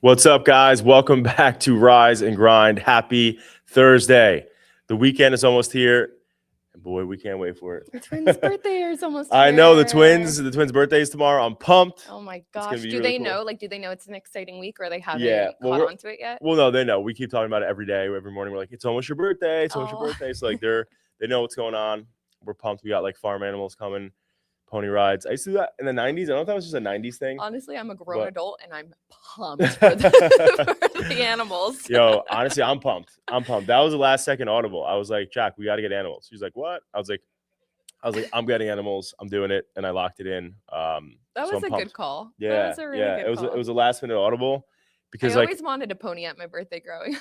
What's up, guys? Welcome back to Rise and Grind. Happy Thursday. The weekend is almost here. And boy, we can't wait for it. Your twins' birthday is almost I here. know the twins' birthday is tomorrow. I'm pumped. Oh my It's gosh. gonna be Do really they cool. know? Do they know it's an exciting week, or they haven't Well, caught on to it yet? Well, no, they know. We keep talking about it every day, every morning. We're like, it's almost your birthday. It's almost your birthday. So like they know what's going on. We're pumped. We got like farm animals coming, pony rides. I used to do that in the 90s. I don't know if that was just a 90s thing. Honestly, I'm a grown adult and I'm pumped for the animals. Yo, honestly, I'm pumped. That was the last second audible. I was like, Jack, we got to get animals. She's like, what? I was like, I'm getting animals. I'm doing it, and I locked it in. That was a good call. Yeah, that was a really good call. It was a last minute audible because I always wanted a pony at my birthday growing.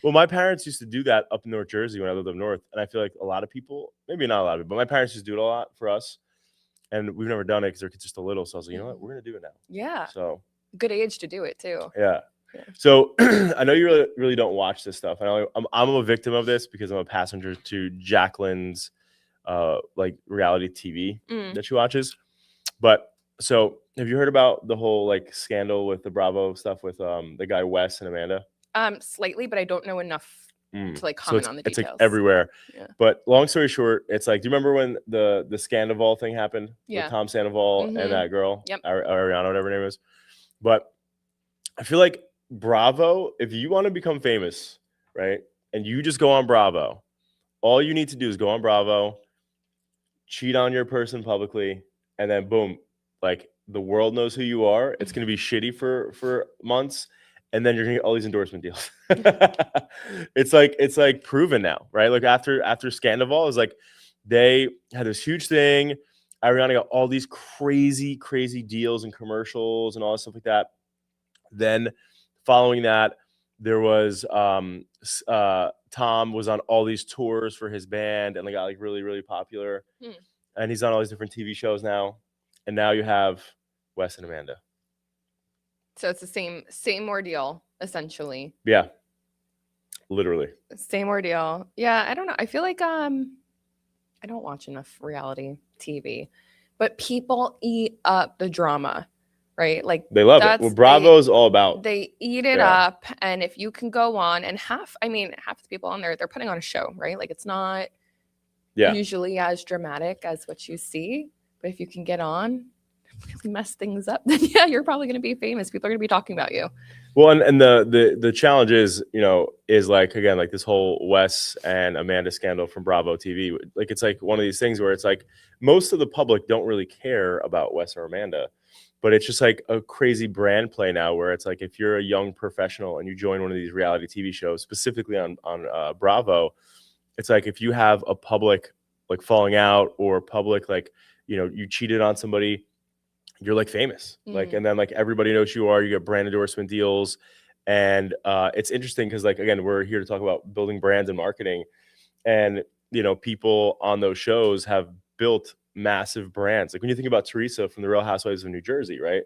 Well, my parents used to do that up in North Jersey when I lived up north, and I feel like a lot of people, maybe not a lot of people, but my parents used to do it a lot for us, and we've never done it because their kids are still little. So I was like, you know what, we're gonna do it now. Yeah. So good age to do it too. Yeah. So I know you really don't watch this stuff. I know I'm a victim of this because I'm a passenger to Jacqueline's like reality TV that she watches. But so have you heard about the whole like scandal with the Bravo stuff with the guy Wes and Amanda? Slightly, but I don't know enough to like comment on the details. It's like everywhere. Yeah. But long story short, it's like, do you remember when the Sandoval thing happened? Yeah. With Tom Sandoval and that girl? Yep. Ariana, whatever her name is. But I feel like Bravo, if you want to become famous, right, and you just go on Bravo, all you need to do is go on Bravo, cheat on your person publicly, and then boom, like the world knows who you are. It's going to be shitty for months, and then you're going to get all these endorsement deals. It's like proven now, right? Like after Scandival, is like they had this huge thing. Ariana got all these crazy deals and commercials and all that stuff like that. Then following that, there was Tom was on all these tours for his band and they got like really popular. And he's on all these different TV shows now. And now you have Wes and Amanda. So it's the same ordeal, essentially. Yeah. Literally. Same ordeal. Yeah, I don't know. I feel like I don't watch enough reality TV, but people eat up the drama. Right? Like they love it. Well, Bravo is all about. They eat it up. And if you can go on and half the people on there, they're putting on a show, right? Like it's not usually as dramatic as what you see. But if you can get on, really mess things up, then yeah, you're probably going to be famous. People are going to be talking about you. Well, and the challenge is, is like, again, like this whole Wes and Amanda scandal from Bravo TV. Like, it's like one of these things where it's like most of the public don't really care about Wes or Amanda. But it's just like a crazy brand play now where it's like if you're a young professional and you join one of these reality TV shows, specifically on Bravo, it's like if you have a public like falling out or public like, you cheated on somebody, you're like famous. Like, and then like everybody knows who you are. You get brand endorsement deals. And it's interesting because like, again, we're here to talk about building brands and marketing. And, people on those shows have built massive brands. Like when you think about Teresa from the Real Housewives of New Jersey, right?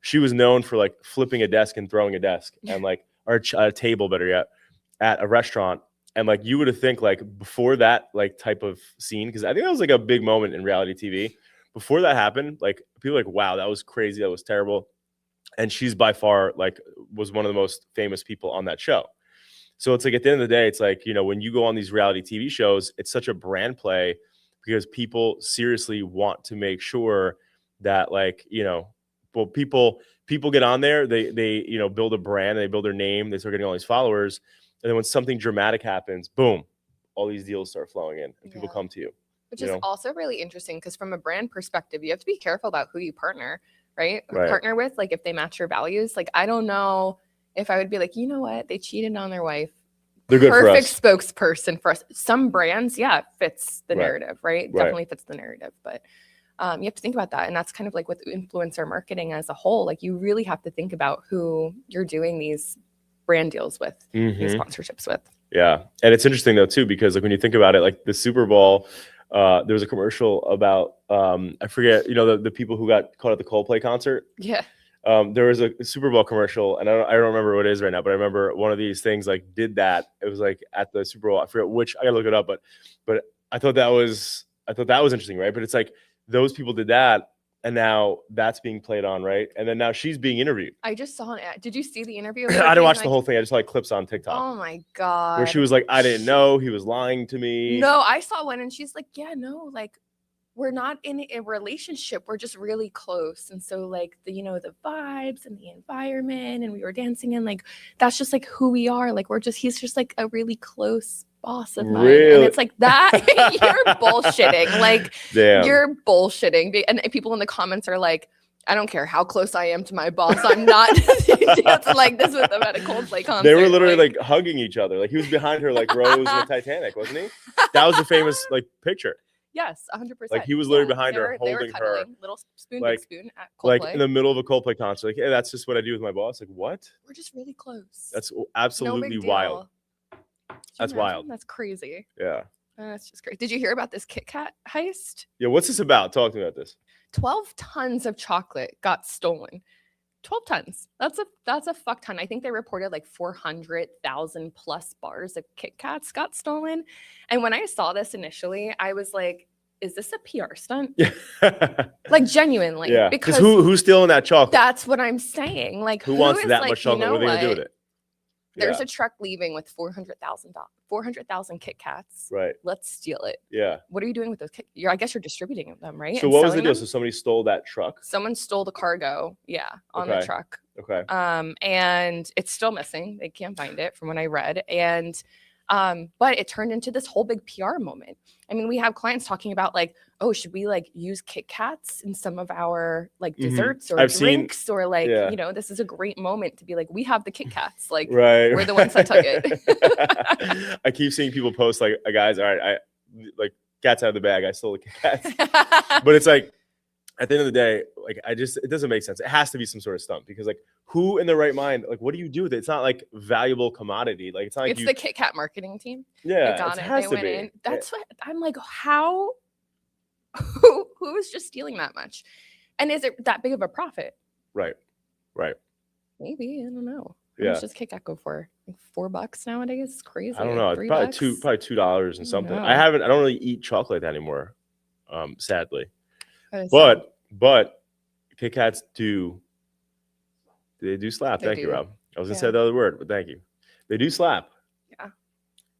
She was known for like flipping a desk and throwing a desk and like, or a table, better yet, at a restaurant. And like, you would have think like before that like type of scene, because I think that was like a big moment in reality TV. Before that happened, like people were like, wow, that was crazy. That was terrible. And she's by far like was one of the most famous people on that show. So it's like at the end of the day, it's like, when you go on these reality TV shows, it's such a brand play because people seriously want to make sure that like, people get on there, they build a brand, they build their name, they start getting all these followers. And then when something dramatic happens, boom, all these deals start flowing in and people come to you. Which is also really interesting because from a brand perspective, you have to be careful about who you partner, right? Partner with, like if they match your values. Like I don't know if I would be like, you know what, they cheated on their wife. They're good perfect for us. Spokesperson for us. Some brands, fits the narrative, right? Definitely fits the narrative. But you have to think about that. And that's kind of like with influencer marketing as a whole. Like you really have to think about who you're doing these brand deals with, these sponsorships with. Yeah. And it's interesting though too, because like when you think about it, like the Super Bowl, there was a commercial about I forget, the people who got caught at the Coldplay concert. Yeah. There was a Super Bowl commercial, and I don't remember what it is right now, but I remember one of these things like did that. It was like at the Super Bowl. I forget which. I gotta look it up, but I thought that was interesting, right? But it's like those people did that, And now that's being played on, right? And then now she's being interviewed. I just saw it. Did you see the interview? I didn't watch the whole thing. I just saw like clips on TikTok. Oh my God. Where she was like, I didn't know, he was lying to me. No, I saw one and she's like, yeah, no, like we're not in a relationship. We're just really close. And so like the, the vibes and the environment, and we were dancing, and like, that's just like who we are. Like he's just like a really close boss of mine. Really? And it's like that. You're bullshitting. Like, damn. You're bullshitting. And people in the comments are like, I don't care how close I am to my boss. I'm not dancing like this with them at a Coldplay concert. They were literally like hugging each other. Like he was behind her like Rose in the Titanic, wasn't he? That was the famous like picture. Yes, 100%. Like he was literally behind her, holding her, little spoon, big spoon at Coldplay. Like in the middle of a Coldplay concert. Like, hey, that's just what I do with my boss. Like, what? We're just really close. That's absolutely wild. That's wild. That's crazy. Yeah. That's just great. Did you hear about this KitKat heist? Yeah. What's this about? Talk to me about this. 12 tons of chocolate got stolen. 12 tons. That's a fuck ton. I think they reported like 400,000 plus bars of Kit Kats got stolen. And when I saw this initially, I was like, is this a PR stunt? Yeah. Like genuinely. Yeah. Because who's stealing that chocolate? That's what I'm saying. Like who wants that much chocolate? What are they gonna do with it? There's a truck leaving with 400,000 Kit Kats. Right. Let's steal it. Yeah. What are you doing with those? I guess you're distributing them, right? So what was the deal? So somebody stole that truck? Someone stole the cargo. Yeah. On the truck. Okay. And it's still missing. They can't find it from what I read. And, but it turned into this whole big PR moment. I mean, we have clients talking about like, oh, should we like use Kit Kats in some of our like desserts or drinks or like, this is a great moment to be like, we have the Kit Kats. Like we're the ones that took it. I keep seeing people post like, guys, all right, I like cat's out of the bag. I stole the Kit Kats. But it's like, at the end of the day, like it doesn't make sense. It has to be some sort of stunt because like who in their right mind, like what do you do with it? It's not like valuable commodity. Like it's not like the Kit Kat marketing team. Yeah, it has to be. That's what I'm like, who is just stealing that much? And is it that big of a profit? Right. Maybe, I don't know. Yeah. How much does Kit Kat go for? Like $4 nowadays? It's crazy. I don't know. It's probably $2 and something. I don't really eat chocolate anymore, sadly. But Kit Kats do slap. Thank you, Rob. I was gonna say the other word, but thank you. They do slap. Yeah.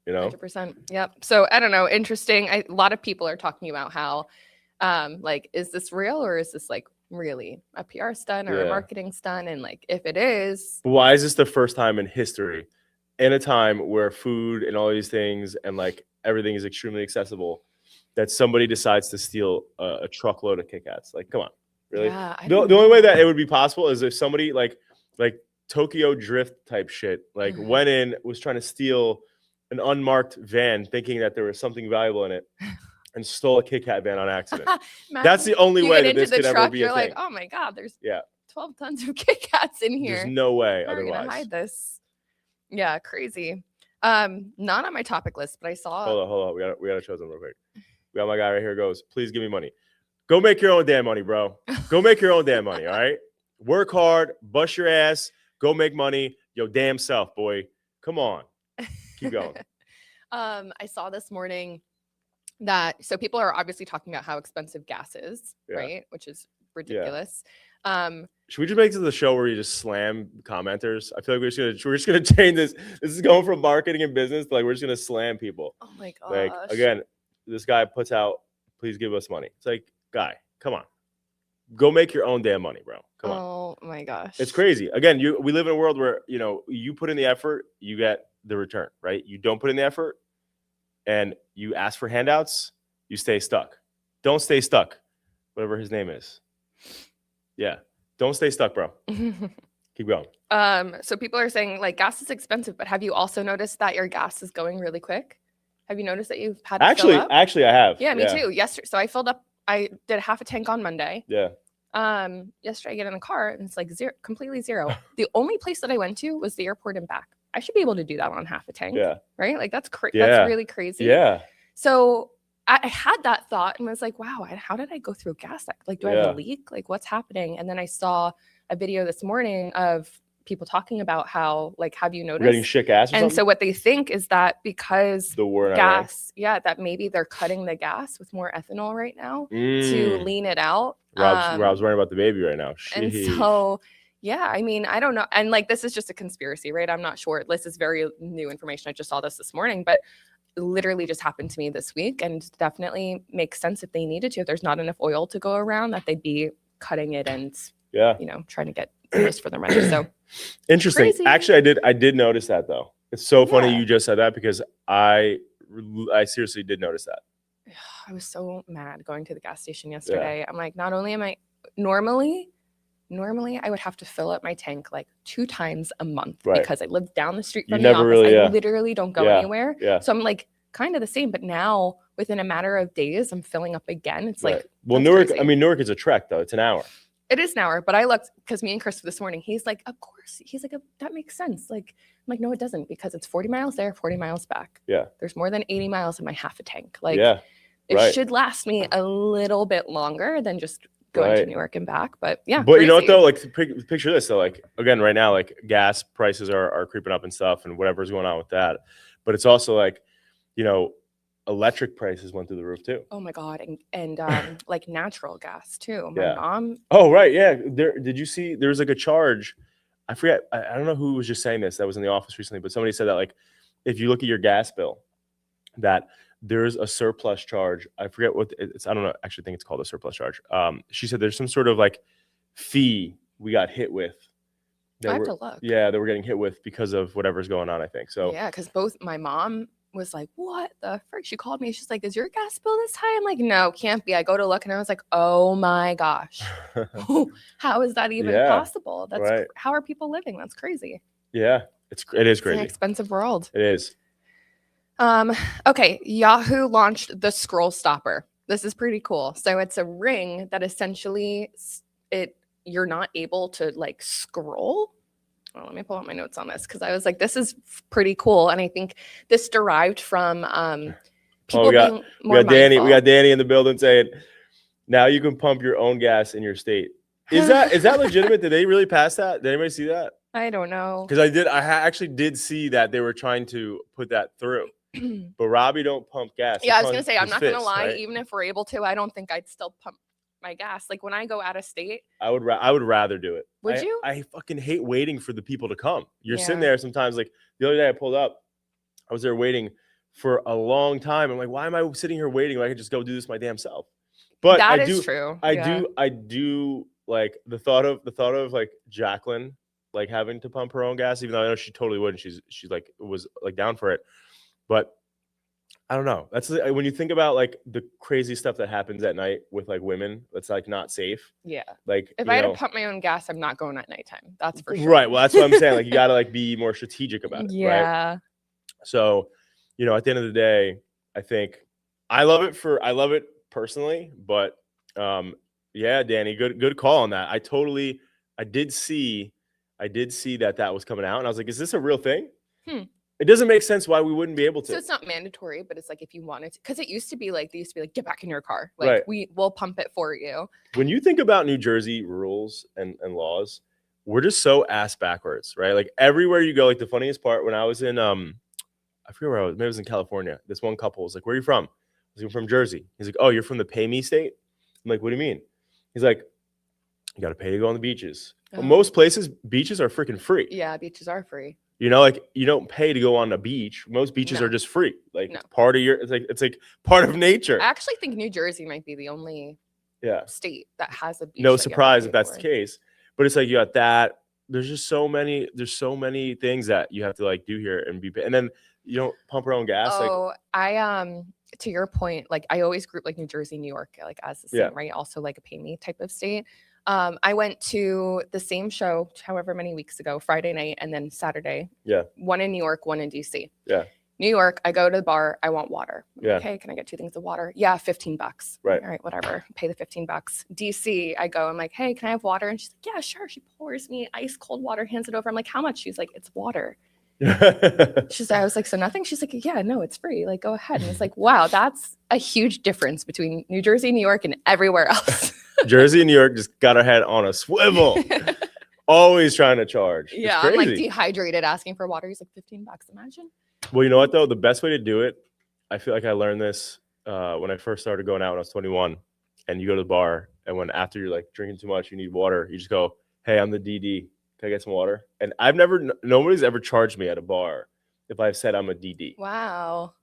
100%. Yep. So I don't know. Interesting. A lot of people are talking about how, like, is this real or is this like really a PR stunt or a marketing stunt? And like, if it is, why is this the first time in history, in a time where food and all these things and like everything is extremely accessible, that somebody decides to steal a truckload of Kit Kats? Like, come on, really? Yeah, the only way that it would be possible is if somebody like Tokyo Drift type shit, like went in, was trying to steal an unmarked van, thinking that there was something valuable in it, and stole a Kit Kat van on accident. That's the only way that this could ever be a thing. You're like, oh my God, there's 12 tons of Kit Kats in here. There's no way How otherwise. Are gonna hide this? Yeah, crazy. Not on my topic list, but I saw. Hold on. We gotta show them real quick. We got my guy right here. Goes, please give me money. Go make your own damn money, bro. Go make your own damn money. All right. Work hard, bust your ass, go make money. Your damn self, boy. Come on. Keep going. I saw this morning that people are obviously talking about how expensive gas is, right? Which is ridiculous. Should we just make this the show where you just slam commenters? I feel like we're just gonna change this. This is going from marketing and business to like we're just gonna slam people. Oh my gosh. Like again, this guy puts out, please give us money. It's like, guy, come on. Go make your own damn money, bro. Come on. Oh my gosh. It's crazy. Again, we live in a world where, you put in the effort, you get the return, right? You don't put in the effort and you ask for handouts, you stay stuck. Don't stay stuck. Whatever his name is. Yeah. Don't stay stuck, bro. Keep going. So people are saying like gas is expensive, but have you also noticed that your gas is going really quick? Have you noticed that you've had to fill up? Actually, I have. Yeah, me too. Yesterday, so I filled up. I did half a tank on Monday. Yeah. Yesterday I get in the car and it's like completely zero. The only place that I went to was the airport and back. I should be able to do that on half a tank. Yeah. Right? Like that's crazy. That's really crazy. Yeah. So I had that thought and was like, wow, how did I go through gas? Like, do I have a leak? Like, what's happening? And then I saw a video this morning of people talking about how, like, have you noticed? We're getting shit gas or and something? so what they think is that because the war in gas, that maybe they're cutting the gas with more ethanol right now to lean it out. Rob's worrying about the baby right now. And so, yeah, I mean, I don't know. And like, this is just a conspiracy, right? I'm not sure. This is very new information. I just saw this morning, but it literally just happened to me this week, and definitely makes sense if they needed to. If there's not enough oil to go around, that they'd be cutting it and, trying to get most for their money. So interesting. Crazy. Actually, I did notice that though. It's so funny you just said that, because I seriously did notice that. I was so mad going to the gas station yesterday. I'm like, not only am I normally I would have to fill up my tank like 2 times a month because I live down the street from the office. I literally don't go anywhere. So I'm like kind of the same, but now within a matter of days, I'm filling up again. It's like, well, Newark, crazy. I mean, Newark is a trek though. It's an hour. It is an hour, but I looked, because me and Chris this morning, he's like, of course. He's like, that makes sense. Like, I'm like, no, it doesn't, because it's 40 miles there, 40 miles back. Yeah. There's more than 80 miles in my half a tank. Like, it should last me a little bit longer than just going to Newark and back. But yeah. But crazy. You know what though? Like, picture this. So like, again, right now, like gas prices are creeping up and stuff, and whatever's going on with that. But it's also like, electric prices went through the roof too. Oh my God. And like natural gas too. My mom. Oh, right. Yeah. Did you see, there's like a charge. I forget. I don't know who was just saying this. That was in the office recently, but somebody said that like, if you look at your gas bill, that there's a surplus charge. I forget what it's. I don't know. Actually, think it's called a surplus charge. She said there's some sort of like fee we got hit with. I have to look. Yeah, that we're getting hit with because of whatever's going on, I think. So yeah, because both my mom was like, what the frick? She called me. She's like, is your gas bill this high? I'm like, no, can't be. I go to look, and I was like, oh my gosh. How is that even possible? That's how are people living? That's crazy. Yeah, it is crazy. It's an expensive world. It is. Okay, Yahoo launched the scroll stopper. This is pretty cool. So it's a ring that essentially you're not able to like scroll. Oh, let me pull out my notes on this, because I was like, this is pretty cool. And I think this derived from people being more mindful. We got Danny in the building saying, now you can pump your own gas in your state. Is that legitimate? Did they really pass that? Did anybody see that? I don't know. Because I actually did see that they were trying to put that through. But Robbie don't pump gas. Yeah, I was gonna say, I'm not gonna lie. Right? Even if we're able to, I don't think I'd still pump my gas. Like when I go out of state, I would rather do it. Would you? I fucking hate waiting for the people to come. You're sitting there sometimes. Like the other day, I pulled up. I was there waiting for a long time. I'm like, why am I sitting here waiting when I could just go do this my damn self? But that is true. I do like the thought of like Jacqueline like having to pump her own gas, even though I know she totally wouldn't. She's like was like down for it. But I don't know. That's when you think about like the crazy stuff that happens at night with like women. That's like not safe. Yeah. Like if I had to pump my own gas, I'm not going at nighttime. That's for sure. Right. Well, that's what I'm saying. Like you got to like be more strategic about it. Yeah. Right? So, at the end of the day, I think I love it personally, but yeah, Danny, good call on that. I did see that was coming out, and I was like, is this a real thing? It doesn't make sense why we wouldn't be able to. So it's not mandatory, but it's like if you wanted to, because it used to be like get back in your car. Like we'll pump it for you. When you think about New Jersey rules and laws, we're just so ass backwards, right? Like everywhere you go, like the funniest part when I was in I forget where I was, maybe it was in California. This one couple was like, where are you from? I was like, I'm from Jersey. He's like, oh, you're from the pay me state? I'm like, what do you mean? He's like, you got to pay to go on the beaches. Well, most places, beaches are freaking free. Yeah, beaches are free. Like you don't pay to go on a beach. Most beaches are just free. Like it's part of it's like part of nature. I actually think New Jersey might be the only state that has a beach. No surprise if that's the case. But it's like you got that. There's so many things that you have to like do here and then you don't pump your own gas. Oh, I to your point, like I always group like New Jersey, New York, like as the same, right? Also like a pay me type of state. I went to the same show however many weeks ago, Friday night, and then Saturday. Yeah. One in New York, one in DC. Yeah. New York, I go to the bar, I want water. Okay, can I get 2 things of water? Yeah, $15. Right. All right, whatever. Pay the $15. DC, I go, I'm like, hey, can I have water? And she's like, yeah, sure. She pours me ice cold water, hands it over. I'm like, how much? She's like, it's water. She's like, I was like, so nothing? She's like, yeah, no, it's free. Like, go ahead. And it's like, wow, that's a huge difference between New Jersey, New York, and everywhere else. Jersey and New York just got our head on a swivel. Always trying to charge. Yeah, It's I'm like crazy. dehydrated, asking for water. He's like $15. Imagine. Well, you know what though? The best way to do it, I feel like I learned this when I first started going out when I was 21. And you go to the bar, and when after you're like drinking too much, you need water. You just go, "Hey, I'm the DD. Can I get some water?" And nobody's ever charged me at a bar if I've said I'm a DD. Wow.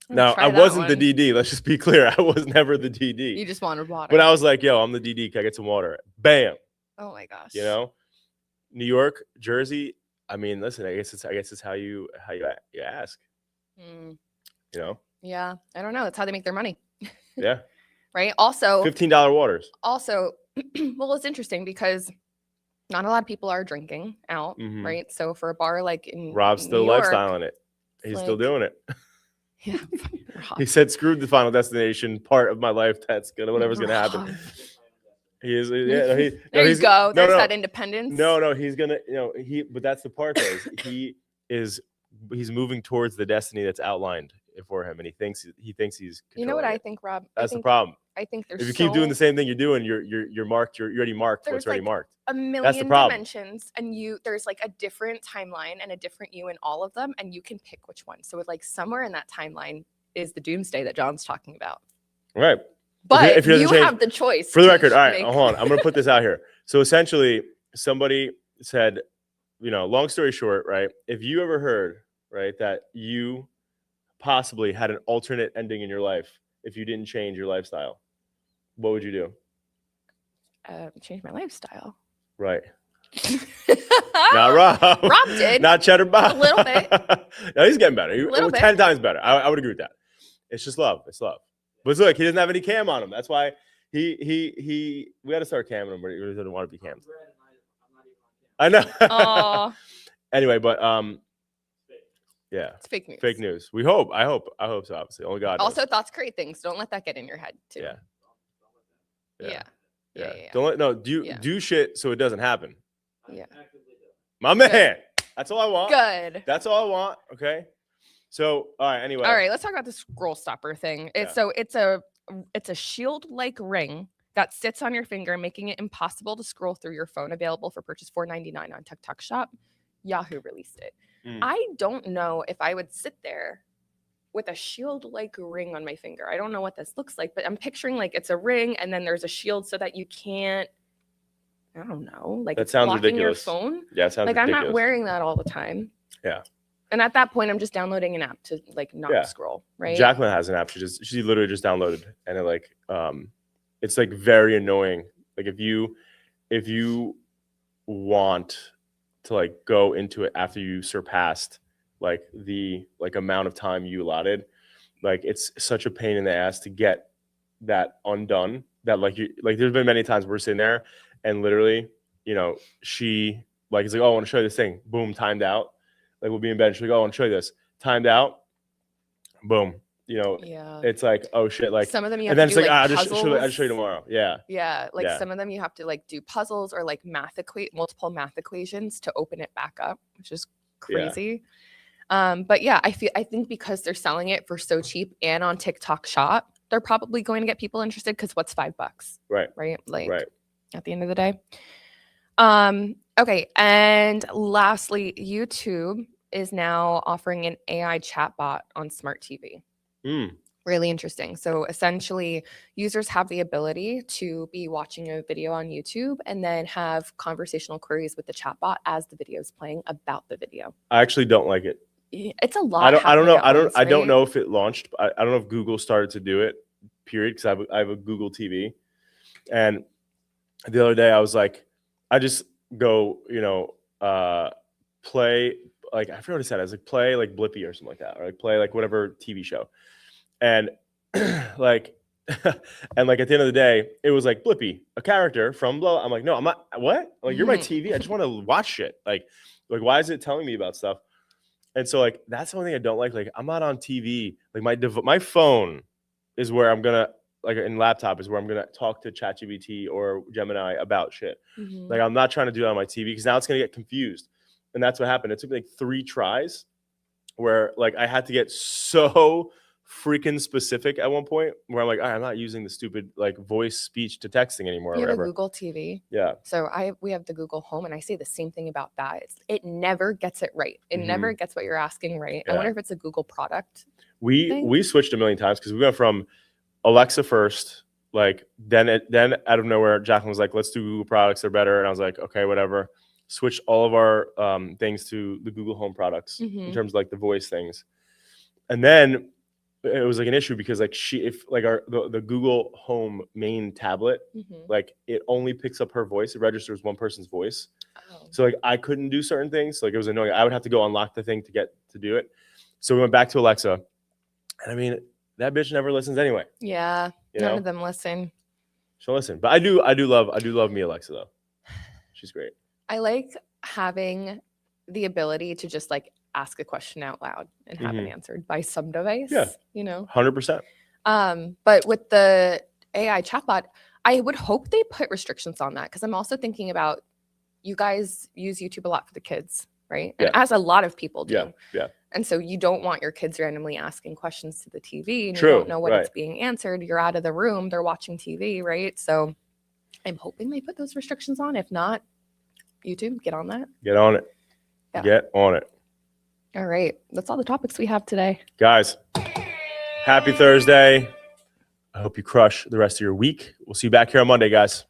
Now, I wasn't the DD. Let's just be clear. I was never the DD. You just wanted water. But I was like, "Yo, I'm the DD. Can I get some water?" Bam. Oh my gosh. You know, New York, Jersey. I mean, listen. I guess it's how you ask. You know. Yeah, I don't know. That's how they make their money. Yeah. Right. Also, $15 waters. Also, well, it's interesting because not a lot of people are drinking out, right? So for a bar like in Rob's still lifestyling it. He's still doing it. Yeah. He said, "Screw the Final Destination part of my life. That's gonna whatever's gonna happen." He is. Yeah. There you go. There's that independence. No. He's gonna. But that's the part though. He's moving towards the destiny that's outlined for him, and he thinks he's. You know what I think, Rob? That's the problem. I think there's if you keep doing the same thing you're doing, you're marked. You're already marked. What's already marked. A million dimensions, and there's like a different timeline and a different you in all of them, and you can pick which one. So like somewhere in that timeline is the doomsday that John's talking about. Right. But if you have the choice. For the record, all right, hold on. I'm going to put this out here. So essentially, somebody said, long story short, right? If you ever heard, right, that you possibly had an alternate ending in your life if you didn't change your lifestyle, what would you do? Change my lifestyle. Right. Not Rob. Rob did. Not Cheddar Bob. A little bit. No, he's getting better. 10 times better. I would agree with that. It's just love. It's love. But look, he doesn't have any cam on him. That's why we got to start camming him, but he really doesn't want to be cammed. I know. Anyway, but yeah. It's fake news. Fake news. We hope. I hope so, obviously. Only God knows. Also, thoughts create things. Don't let that get in your head, too. Yeah. Don't let do shit so it doesn't happen. Yeah. My man. Good. That's all I want. Good. That's all I want. Okay. So all right. Anyway. All right. Let's talk about the scroll stopper thing. It's a shield-like ring that sits on your finger, making it impossible to scroll through your phone. Available for purchase $4.99 on TikTok Shop. Yahoo released it. I don't know if I would sit there with a shield-like ring on my finger. I don't know what this looks like, but I'm picturing like it's a ring and then there's a shield so that you can't, I don't know, like that sounds blocking ridiculous. your phone. Yeah, it sounds like ridiculous. I'm not wearing that all the time. Yeah. And at that point, I'm just downloading an app to like not scroll, right? Jacqueline has an app. She literally just downloaded, and it it's like very annoying. Like if you want to like go into it after you surpassed like the amount of time you allotted, like it's such a pain in the ass to get that undone. That there's been many times we're sitting there and literally, she is like, "Oh, I want to show you this thing." Boom, timed out. Like we'll be in bed. She's like, "Oh, I want to show you this." Timed out. Boom. It's like, oh shit. Like some of them you have to do I'll just show you tomorrow. Yeah. Yeah. Like some of them you have to like do puzzles or like multiple math equations to open it back up, which is crazy. But yeah, I think because they're selling it for so cheap and on TikTok Shop, they're probably going to get people interested because what's $5? Right. Like at the end of the day. Okay. And lastly, YouTube is now offering an AI chatbot on smart TV. Really interesting. So essentially, users have the ability to be watching a video on YouTube and then have conversational queries with the chatbot as the video is playing about the video. I actually don't like it. It's a lot. I don't know. I don't know if it launched. I don't know if Google started to do it. Period. Because I have a Google TV, and the other day I was like, I just go, play like I forgot what it said. I was like play like Blippi or something like that, or like play like whatever TV show, and like and like at the end of the day, it was like Blippi, a character from blah. I'm like, no, I'm not. What? Like you're my TV. I just want to watch shit. Like why is it telling me about stuff? And so like that's the only thing I don't like. Like I'm not on TV. Like my phone is where I'm gonna and laptop is where I'm gonna talk to ChatGPT or Gemini about shit. Like I'm not trying to do that on my TV because now it's gonna get confused. And that's what happened. It took me like 3 tries where like I had to get so freaking specific at one point where I'm like, I'm not using the stupid like voice speech to texting anymore. You or have a whatever. Google TV. Yeah. So we have the Google Home, and I say the same thing about that. It never gets it right. It never gets what you're asking right. I wonder if it's a Google product. We switched a million times because we went from Alexa first, like then out of nowhere, Jacqueline was like, let's do Google products, they're better. And I was like, okay, whatever. Switched all of our things to the Google Home products in terms of like the voice things. And then it was like an issue because like the Google Home main tablet, like it only picks up her voice. It registers one person's voice. Oh. So like I couldn't do certain things. Like it was annoying. I would have to go unlock the thing to get to do it. So we went back to Alexa. And I mean, that bitch never listens anyway. Yeah. None of them listen. She'll listen. But I do love me Alexa though. She's great. I like having the ability to just like ask a question out loud and have it answered by some device. Yeah. 100%. But with the AI chatbot, I would hope they put restrictions on that because I'm also thinking about you guys use YouTube a lot for the kids, right? And as a lot of people do. Yeah. And so you don't want your kids randomly asking questions to the TV and you don't know what it's being answered. You're out of the room. They're watching TV, right? So I'm hoping they put those restrictions on. If not, YouTube, get on that. Get on it. Yeah. Get on it. All right. That's all the topics we have today. Guys, happy Thursday. I hope you crush the rest of your week. We'll see you back here on Monday, guys.